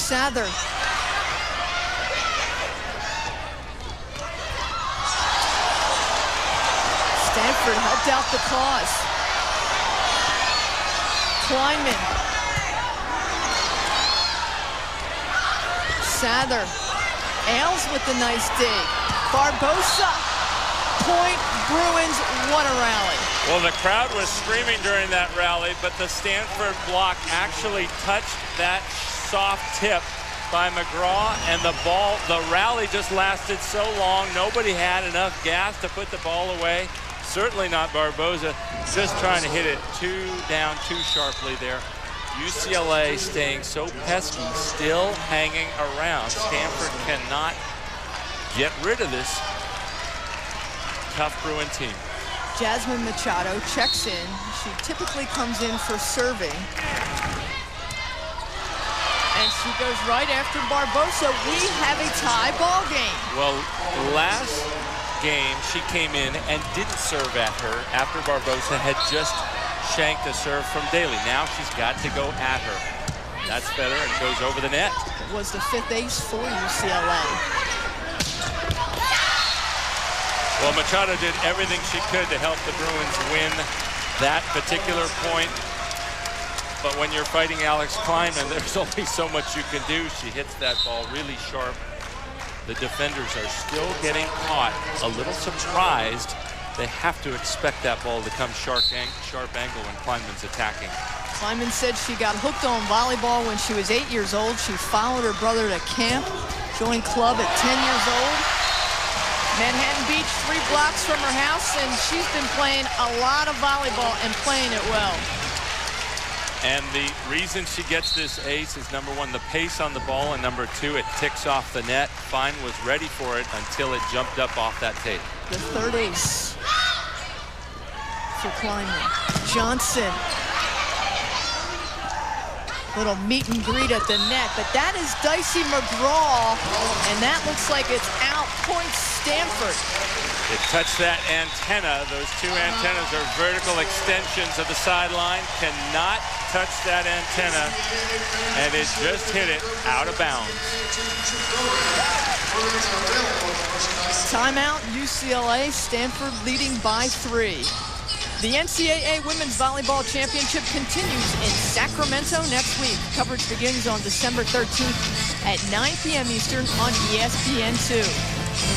Sather. Stanford helped out the cause. Kleinman. Sather. Ailes with the nice dig. Barbosa. Point Bruins, what a rally. Well, the crowd was screaming during that rally, but the Stanford block actually touched that soft tip by McGraw, and the rally just lasted so long, nobody had enough gas to put the ball away. Certainly not Barbosa, just trying to hit it down too sharply there. UCLA staying so pesky, still hanging around. Stanford cannot get rid of this tough Bruin team. Jasmine Machado checks in. She typically comes in for serving. And she goes right after Barbosa. We have a tie ball game. Well, last game she came in and didn't serve at her after Barbosa had just shanked a serve from Daly. Now she's got to go at her. That's better and goes over the net. It was the 5th ace for UCLA. Well, Machado did everything she could to help the Bruins win that particular point. But when you're fighting Alex Kleinman, there's only so much you can do. She hits that ball really sharp. The defenders are still getting caught, a little surprised. They have to expect that ball to come sharp angle when Kleinman's attacking. Kleinman said she got hooked on volleyball when she was 8 years old. She followed her brother to camp, joined club at 10 years old. Manhattan Beach, 3 blocks from her house, and she's been playing a lot of volleyball and playing it well. And the reason she gets this ace is, number 1, the pace on the ball, and number 2, it ticks off the net. Fine was ready for it until it jumped up off that tape. The 3rd ace for Kleinman. Johnson. Little meet and greet at the net, but that is Dicey McGraw, and that looks like it's out. Point Stanford. It touched that antenna. Those 2 antennas are vertical extensions of the sideline. Cannot touch that antenna, and it just hit it out of bounds. Timeout, UCLA. Stanford leading by 3. The NCAA Women's Volleyball Championship continues in Sacramento next week. Coverage begins on December 13th at 9 p.m. Eastern on ESPN2.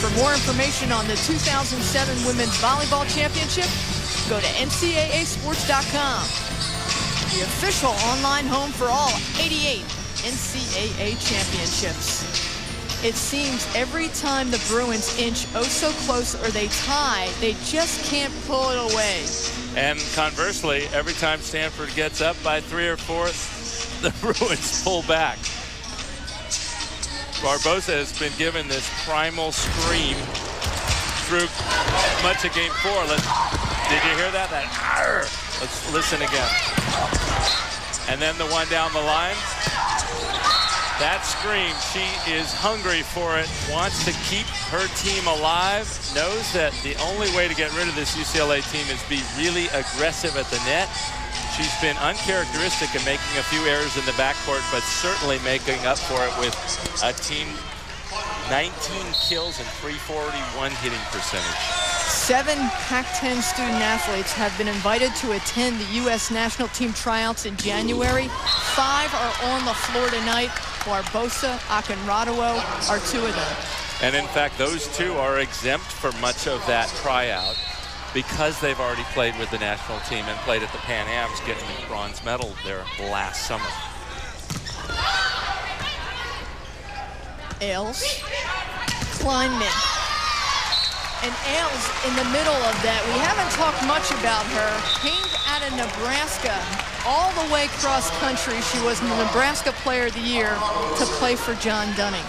For more information on the 2007 Women's Volleyball Championship, go to ncaasports.com. The official online home for all 88 NCAA championships. It seems every time the Bruins inch oh so close or they tie, they just can't pull it away. And conversely, every time Stanford gets up by 3 or 4, the Bruins pull back. Barbosa has been given this primal scream through much of game 4. Did you hear that? Let's listen again. And then the one down the line. That scream, she is hungry for it, wants to keep her team alive, knows that the only way to get rid of this UCLA team is be really aggressive at the net. She's been uncharacteristic in making a few errors in the backcourt, but certainly making up for it with a team 19 kills and 341 hitting percentage. 7 Pac-10 student athletes have been invited to attend the U.S. national team tryouts in January. 5 are on the floor tonight. Barbosa, Akinradowo are 2 of them. And in fact, those 2 are exempt for much of that tryout because they've already played with the national team and played at the Pan Ams, getting the bronze medal there last summer. Ailes, Kleinman, and Ailes in the middle of that. We haven't talked much about her. Came out of Nebraska, all the way cross country. She was the Nebraska Player of the Year to play for John Dunning.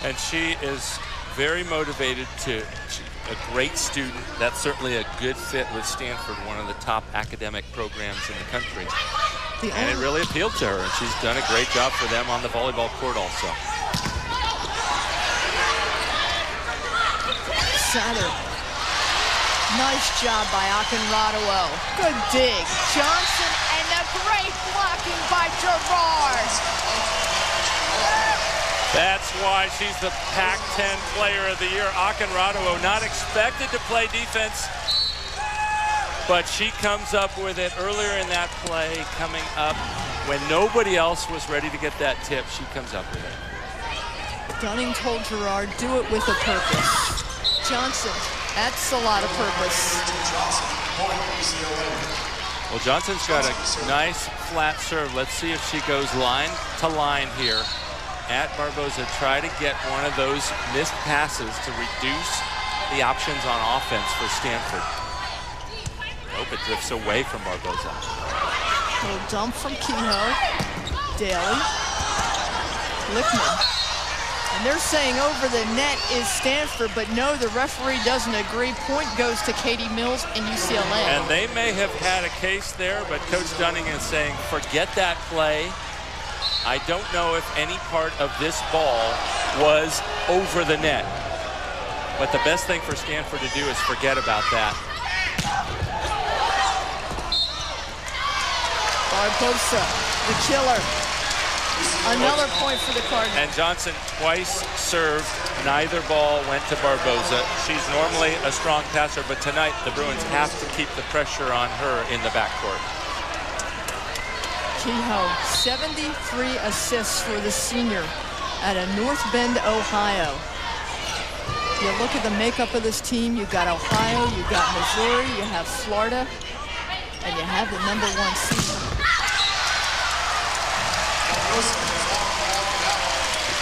And she is very motivated a great student. That's certainly a good fit with Stanford, one of the top academic programs in the country. And it really appealed to her, and she's done a great job for them on the volleyball court also. Sather. Nice job by Akinradowo. Good dig. Johnson, and a great blocking by Gerard. that's why she's the Pac-10 Player of the Year. Akinrado, not expected to play defense, but she comes up with it earlier in that play, coming up when nobody else was ready to get that tip. She comes up with it. Dunning told Gerard, do it with a purpose. Johnson, that's a lot of purpose. Well, Johnson's got a nice flat serve. Let's see if she goes line to line here at Barboza. Try to get one of those missed passes to reduce the options on offense for Stanford. Nope, it drifts away from Barboza. Little dump from Kehoe. Daly. Lickman. And they're saying over the net is Stanford, but no, the referee doesn't agree. Point goes to Katie Mills and UCLA. And they may have had a case there, but Coach Dunning is saying, forget that play. I don't know if any part of this ball was over the net. But the best thing for Stanford to do is forget about that. Barboza, the killer. Another point for the Cardinals. And Johnson twice served. Neither ball went to Barboza. She's normally a strong passer, but tonight the Bruins have to keep the pressure on her in the backcourt. Kehoe, 73 assists for the senior out of North Bend, Ohio. You look at the makeup of this team, you've got Ohio, you've got Missouri, you have Florida, and you have the #1 seed.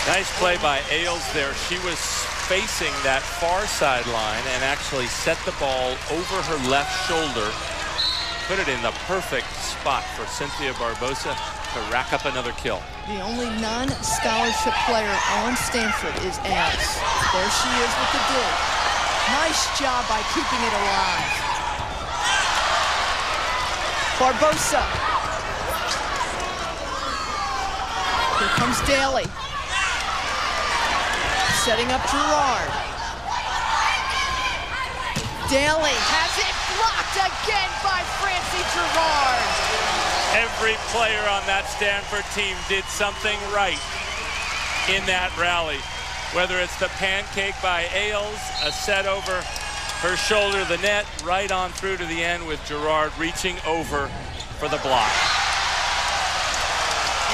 Nice play by Ailes there. She was facing that far sideline and actually set the ball over her left shoulder. Put it in the perfect spot for Cynthia Barboza to rack up another kill. The only non-scholarship player on Stanford is Ailes. There she is with the dig. Nice job by keeping it alive. Barboza. Here comes Daly. Setting up Gerard. Daly has it blocked again by Francie Gerard. Every player on that Stanford team did something right in that rally. Whether it's the pancake by Ailes, a set over her shoulder, the net, right on through to the end with Gerard reaching over for the block.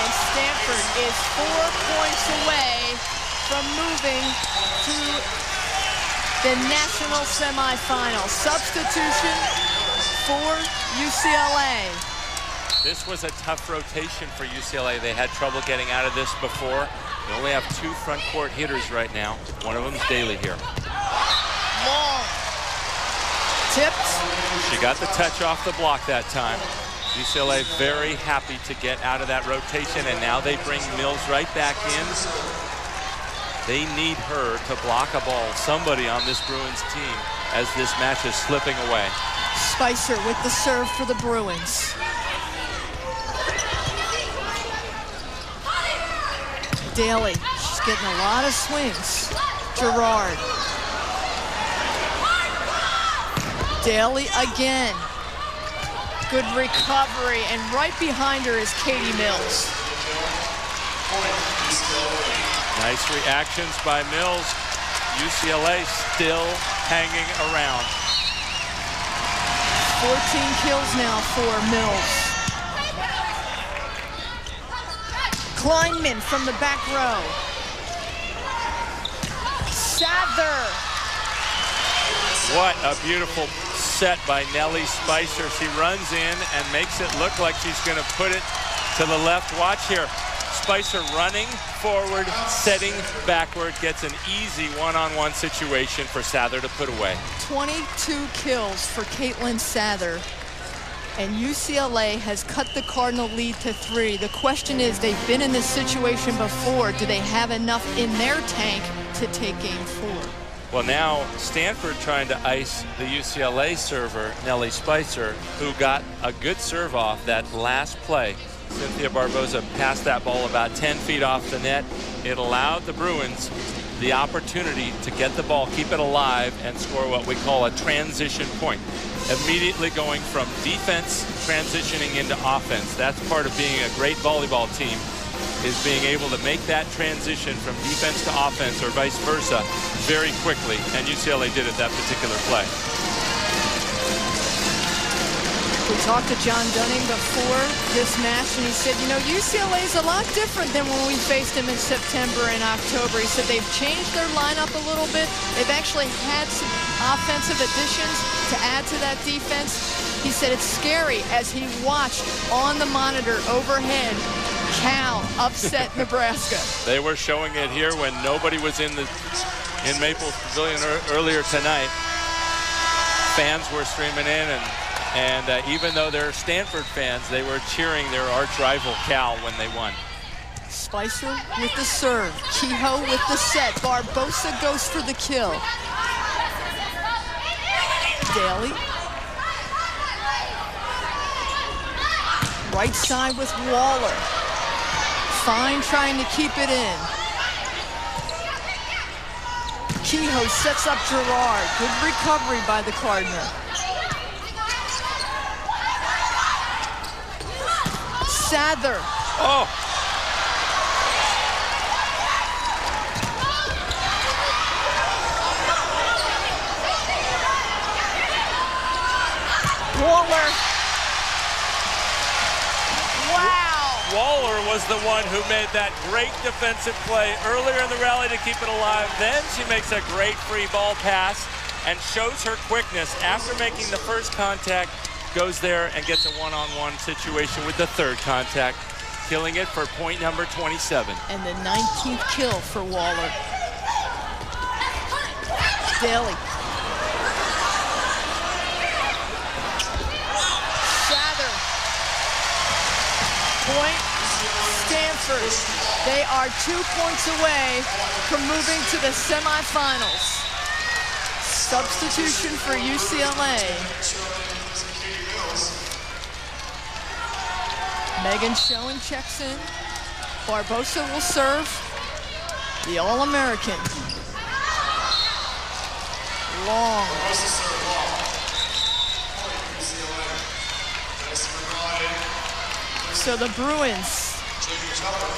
And Stanford is 4 points away from moving to the national semifinal. Substitution for UCLA. This was a tough rotation for UCLA. They had trouble getting out of this before. They only have 2 front court hitters right now. One of them's Daly here. Long. Tipped. She got the touch off the block that time. UCLA very happy to get out of that rotation, and now they bring Mills right back in. They need her to block a ball, somebody on this Bruins team, as this match is slipping away. Spicer with the serve for the Bruins. Daly, she's getting a lot of swings. Gerard. Daly again. Good recovery, and right behind her is Katie Mills. Nice reactions by Mills. UCLA still hanging around. 14 kills now for Mills. Kleinman from the back row. Sather. What a beautiful set by Nellie Spicer. She runs in and makes it look like she's going to put it to the left. Watch here. Spicer running forward, setting backward, gets an easy one-on-one situation for Sather to put away. 22 kills for Caitlin Sather, and UCLA has cut the Cardinal lead to 3. The question is, they've been in this situation before. Do they have enough in their tank to take game 4? Well, now Stanford trying to ice the UCLA server, Nellie Spicer, who got a good serve off that last play. Cynthia Barboza passed that ball about 10 feet off the net. It allowed the Bruins the opportunity to get the ball, keep it alive, and score what we call a transition point. Immediately going from defense, transitioning into offense. That's part of being a great volleyball team. is being able to make that transition from defense to offense or vice versa very quickly, and UCLA did it that particular play. We talked to John Dunning before this match, and he said, you know, UCLA is a lot different than when we faced them in September and October. He said they've changed their lineup a little bit. They've actually had some offensive additions to add to that defense. He said it's scary as he watched on the monitor overhead Cal upset Nebraska. They were showing it here when nobody was in Maples Pavilion earlier tonight. Fans were streaming in, and even though they're Stanford fans, they were cheering their arch rival Cal when they won. Spicer with the serve. Kehoe with the set. Barbosa goes for the kill. Daly. Right side with Waller. Fine trying to keep it in. Kehoe sets up Gerard. Good recovery by the Cardinal. Sather. Oh. Waller. Wow. Waller was the one who made that great defensive play earlier in the rally to keep it alive. Then she makes a great free ball pass and shows her quickness after making the first contact. Goes there and gets a one-on-one situation with the third contact, killing it for point number 27. And the 19th kill for Waller. Daly. Sather. Point, Stanford. They are 2 points away from moving to the semifinals. Substitution for UCLA. Megan Schoen checks in. Barbosa will serve. The All-American. Long. So the Bruins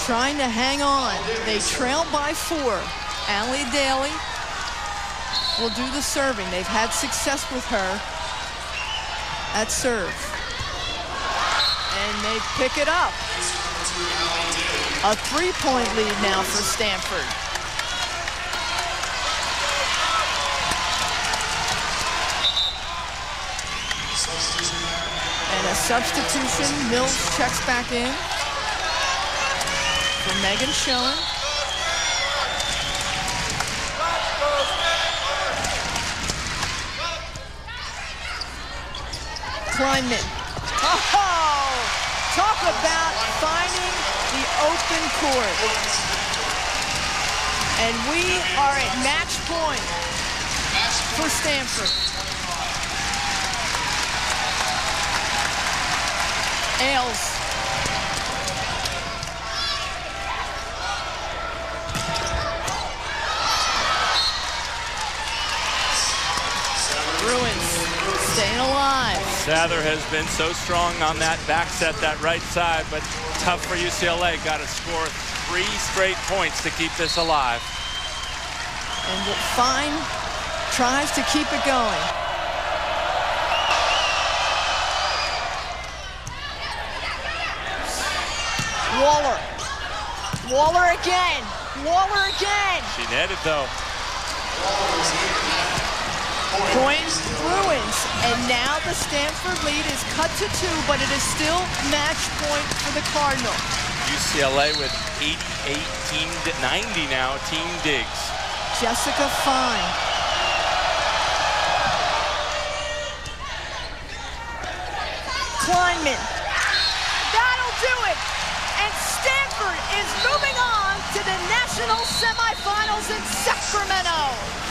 trying to hang on. They trail by 4. Allie Daly will do the serving. They've had success with her at serve. And they pick it up. A 3-point lead now for Stanford. And a substitution. Mills checks back in for Megan Schoen. Kleinman. Oh! Talk about finding the open court. And we are at match point for Stanford. Ailes. Bruins staying alive. Sather has been so strong on that back set, that right side, but tough for UCLA. Got to score 3 straight points to keep this alive. And Fine tries to keep it going. Waller. Waller again. Waller again. She netted though. Point Bruins, and now the Stanford lead is cut to 2, but it is still match point for the Cardinal. UCLA with 90 now, team digs. Jessica Fine. Kleinman. That'll do it. And Stanford is moving on to the national semifinals in Sacramento.